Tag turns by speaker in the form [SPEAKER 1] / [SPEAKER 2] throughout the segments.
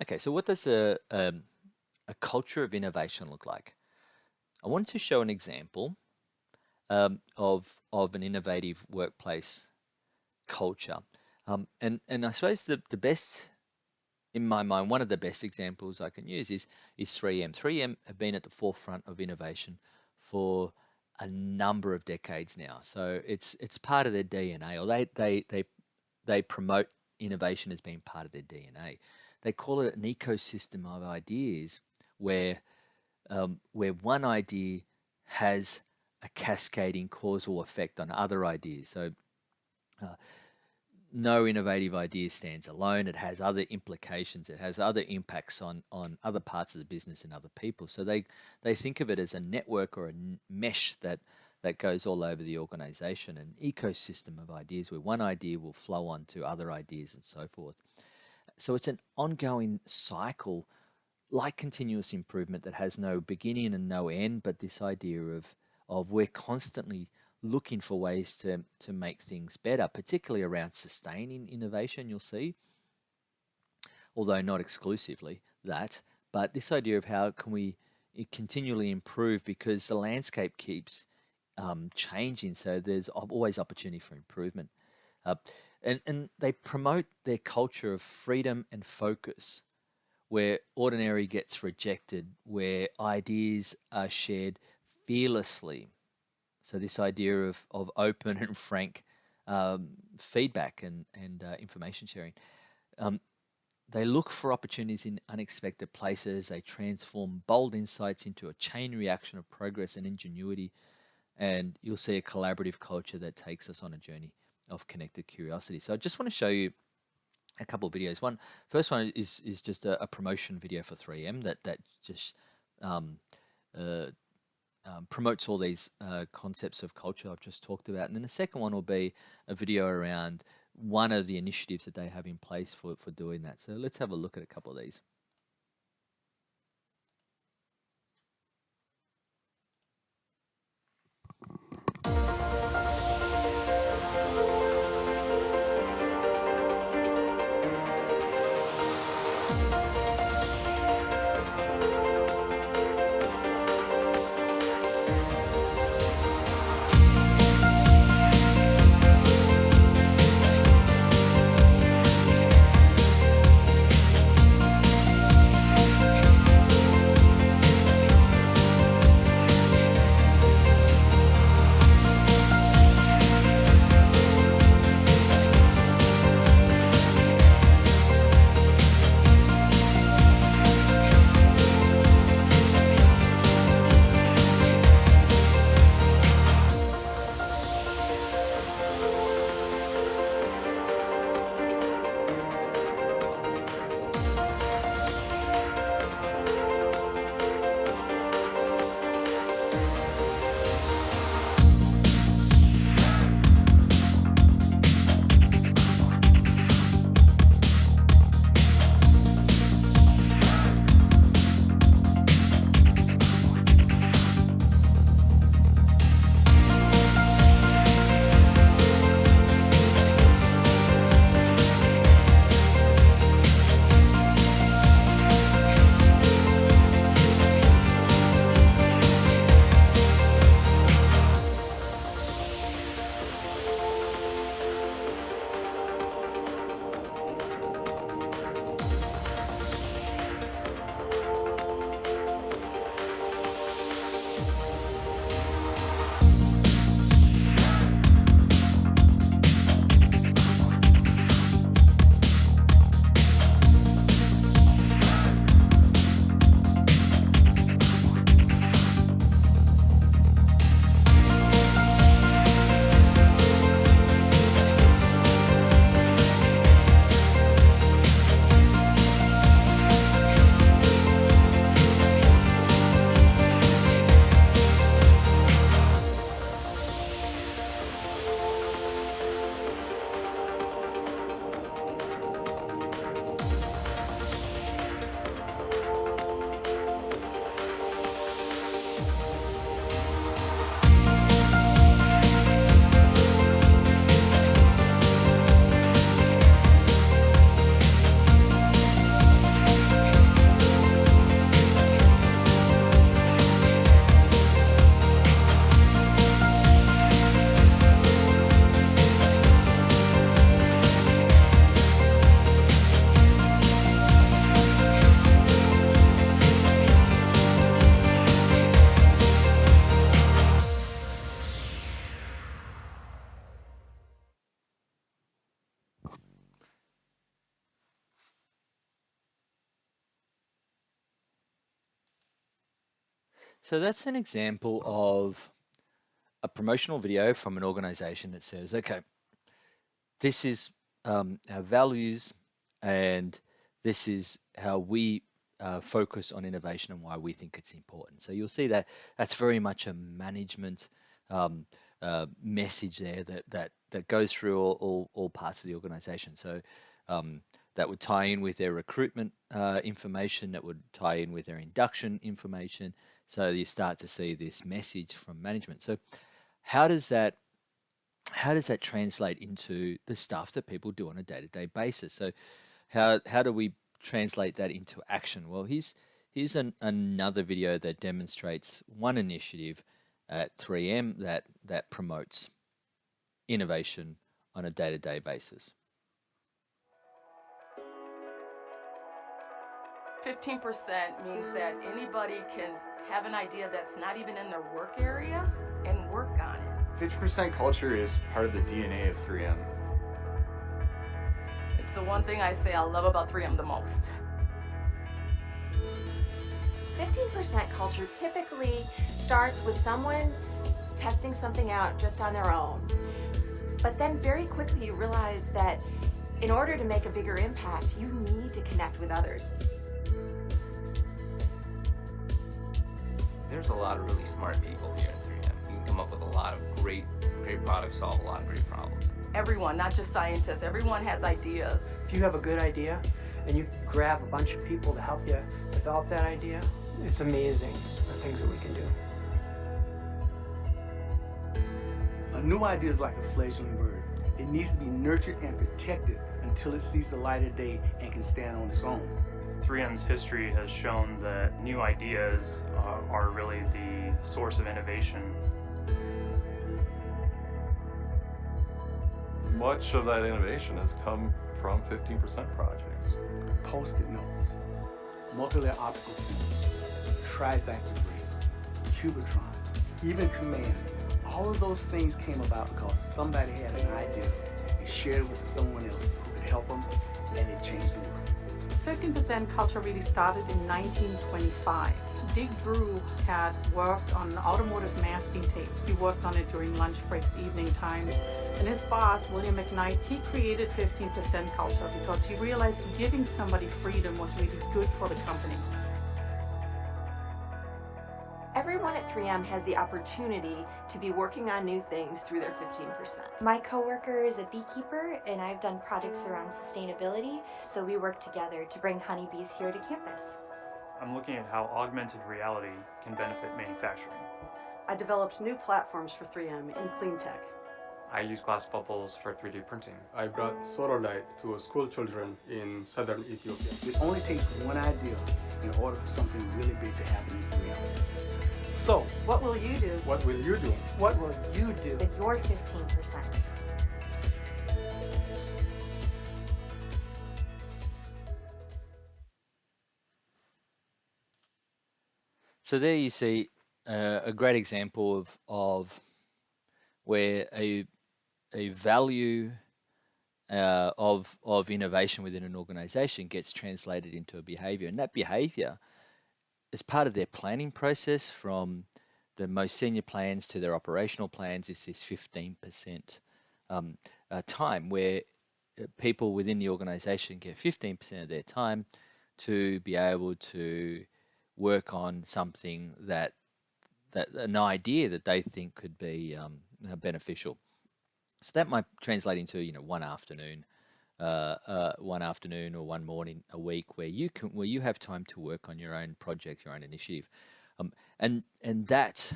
[SPEAKER 1] Okay, so what does a culture of innovation look like? I wanted to show an example of an innovative workplace culture. And I suppose the best, in my mind, one of the best examples I can use is 3M. 3M have been at the forefront of innovation for a number of decades now. So it's part of their DNA, or they promote innovation as being part of their DNA. They call it an ecosystem of ideas where where one idea has a cascading causal effect on other ideas. So uh, no innovative idea stands alone. It has other implications. It has other impacts on other parts of the business and other people. So they think of it as a network or a mesh that goes all over the organization, an ecosystem of ideas where one idea will flow on to other ideas and so forth. So it's an ongoing cycle like continuous improvement that has no beginning and no end, but this idea of we're constantly looking for ways to make things better, particularly around sustaining innovation, you'll see, although not exclusively that, but this idea of how can we continually improve because the landscape keeps changing, so there's always opportunity for improvement. Uh, and they promote their culture of freedom and focus where ordinary gets rejected, where ideas are shared fearlessly. So this idea of open and frank feedback and information sharing. Um, they look for opportunities in unexpected places. They transform bold insights into a chain reaction of progress and ingenuity. And you'll see a collaborative culture that takes us on a journey of connected curiosity. So I just want to show you a couple of videos. First one is just a promotion video for 3M that just um, uh, promotes all these concepts of culture I've just talked about. And then the second one will be a video around one of the initiatives that they have in place for doing that. So let's have a look at a couple of these. So that's an example of a promotional video from an organization that says, okay, this is our values, and this is how we focus on innovation and why we think it's important. So you'll see that that's very much a management um, message there that goes through all parts of the organization. So um, that would tie in with their recruitment information, that would tie in with their induction information. So you start to see this message from management. So how does that how does that translate into the stuff that people do on a day-to-day basis? So how do we translate that into action? Well, here's another video that demonstrates one initiative at 3M that promotes innovation on a day-to-day basis.
[SPEAKER 2] 15% means that anybody can have an idea that's not even in their work area and work on it.
[SPEAKER 3] 50% culture is part of the DNA of 3M.
[SPEAKER 2] It's the one thing I say I love about 3M the most.
[SPEAKER 4] 15% culture typically starts with someone testing something out just on their own. But then very quickly you realize that in order to make a bigger impact, you need to connect with others.
[SPEAKER 5] There's a lot of really smart people here at 3M. You can come up with a lot of great products, solve a lot of great problems.
[SPEAKER 2] Everyone, not just scientists, everyone has ideas.
[SPEAKER 6] If you have a good idea and you grab a bunch of people to help you develop that idea, it's amazing the things that we can do.
[SPEAKER 7] A new idea is like a fledgling bird. It needs to be nurtured and protected until it sees the light of day and can stand on its own.
[SPEAKER 8] 3M's history has shown that new ideas are really the source of innovation.
[SPEAKER 9] Much of that innovation has come from 15% projects.
[SPEAKER 7] Post-it notes, multi-layer optical films, tricycle races, Cubitron, even Command. All of those things came about because somebody had an idea and shared it with someone else who could help them, and it changed the world.
[SPEAKER 10] 15% culture really started in 1925. Dick Drew had worked on automotive masking tape. He worked on it during lunch breaks, evening times. And his boss, William McKnight, he created 15% culture because he realized giving somebody freedom was really good for the company.
[SPEAKER 4] Everyone at 3M has the opportunity to be working on new things through their 15%.
[SPEAKER 11] My coworker is a beekeeper, and I've done projects around sustainability, so we work together to bring honeybees here to campus.
[SPEAKER 8] I'm looking at how augmented reality can benefit manufacturing.
[SPEAKER 12] I developed new platforms for 3M in clean tech.
[SPEAKER 3] I use glass bubbles for 3D printing.
[SPEAKER 13] I brought solar light to school children in southern Ethiopia.
[SPEAKER 7] It only takes one idea in order for something really big to happen in 3M. So,
[SPEAKER 12] what will you do?
[SPEAKER 13] What will you do?
[SPEAKER 6] What will you do
[SPEAKER 11] with your 15%?
[SPEAKER 1] So there you see a great example of where a value of innovation within an organization gets translated into a behavior, and that behavior, as part of their planning process, from the most senior plans to their operational plans, is this 15% time where people within the organization get 15% of their time to be able to work on something that an idea that they think could be beneficial. So that might translate into one afternoon or one morning a week where you have time to work on your own project, your own initiative, and that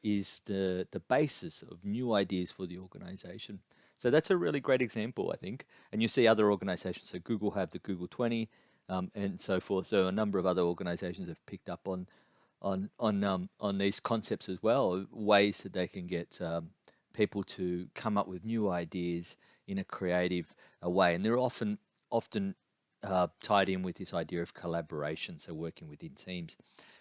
[SPEAKER 1] is the basis of new ideas for the organization. So that's a really great example, I think. And you see other organizations. So Google have the Google 20 and so forth. So a number of other organizations have picked up on these concepts as well, ways that they can get people to come up with new ideas in a creative way, and they're often tied in with this idea of collaboration, so working within teams.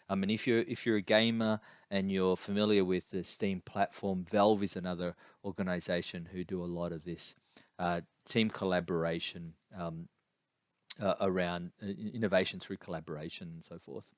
[SPEAKER 1] And if you're a gamer and you're familiar with the Steam platform, Valve is another organization who do a lot of this team collaboration around innovation through collaboration and so forth.